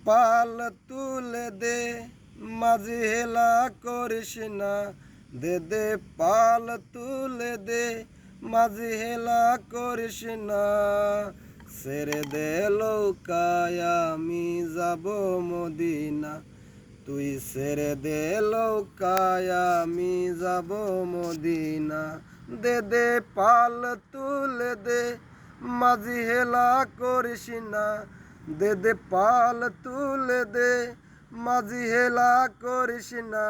পাল তুলে দে মাঝি হেলা করিস না, দে দে পাল তুলে দে মাঝি হেলা করিস না। ছেড়ে দে লৌকায় আমি যাব মদিনা, তুই ছেড়ে দে লৌকায় আমি যাব মদিনা। দে দে পাল তুলে দে মাঝি হেলা করিস না, দে দে পাল তুলে দে মাঝি হেলা করিস না।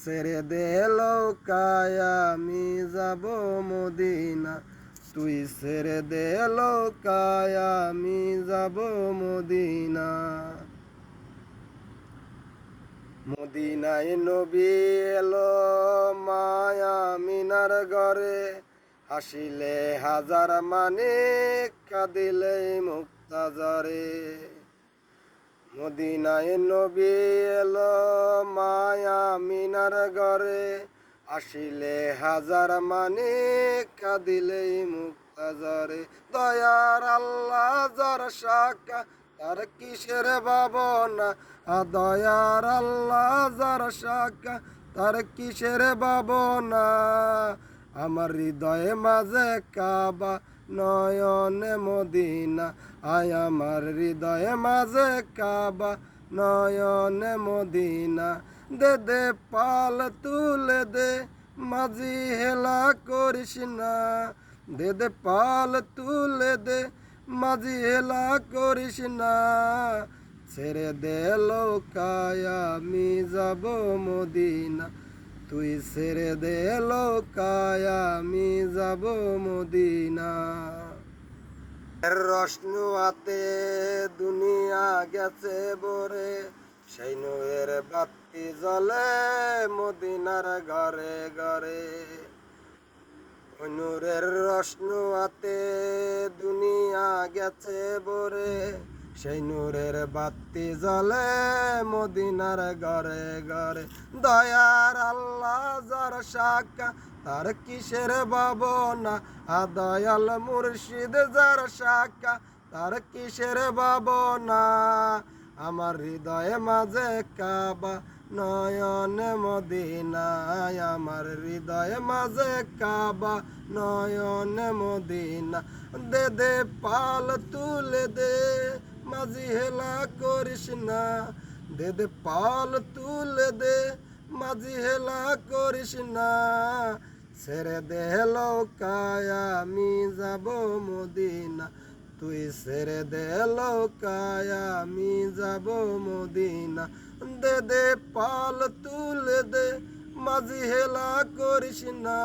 ছেড়ে দে লৌকায় আমি যাব মদিনা, তুই ছেড়ে দে লৌকায় আমি যাব মদিনা। মদিনায় নবী এলো মায়া মিনার ঘরে, হাসিলে হাজার মানিক কাঁদিলে মুক্তা ঝরে। মদিনায় নবী এলো মায়া মিনার ঘরে, আসিলে হাজার মানিক কাঁদিলে মুক্তা ঝরে। দয়ার আল্লাহ যার শাখা তার কিসের ভাবনা, দয়ার আল্লাহ যার শাখা তার কিসের ভাবনা। আমার হৃদয়ে মাঝে কাবা নয়নে মদিনা, আয় আমার হৃদয়ে মাঝে কাবা নয়নে মদিনা। দে দে পাল তুলে দে মাঝি হেলা করিস না, দে দে পাল তুলে দে মাঝি হেলা করিস না। ছেড়ে দে লৌকায় আমি যাব মদিনা, তুই ছেড়ে দে লৌকায় আমি যাব মদিনা। রশ্নুয়াতে দুনিয়া গেছে বরে, সেই নূরের বাতি জ্বলে মদিনার ঘরে ঘরে। ওই নূরের রশ্নুয়াতে দুনিয়া গেছে বরে, সেই নূরের বাতি জ্বলে মদিনার ঘরে ঘরে। দয়ার আল্লাহ যার শাখা তার কিসের ভাবনা, দয়াল মুর্শিদ যার শাখা তার কিসের ভাবনা। আমার হৃদয়ে মাঝে কাবা নয়নে মদিনা, আমার হৃদয়ে মাঝে কাবা নয়নে মদিনা। দে দে পাল তুলে দে মাঝি হেলা করিস না, দে দে পাল তুলে দে মাঝি হেলা করিস না। ছেড়ে দে লৌকায় আমি যাব মদিনা, তুই ছেড়ে দে লৌকায় আমি যাব মদিনা। দে দে পাল তুলে দে মাঝি হেলা করিস না,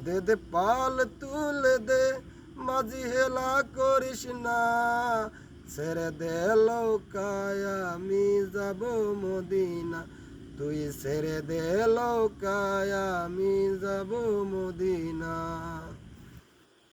দে দে পাল তুলে দে মাঝি হেলা করিস না। ছেড়ে দে লৌকায় আমি যাব মদিনা, তুই ছেড়ে দে লৌকায় আমি যাব মদিনা।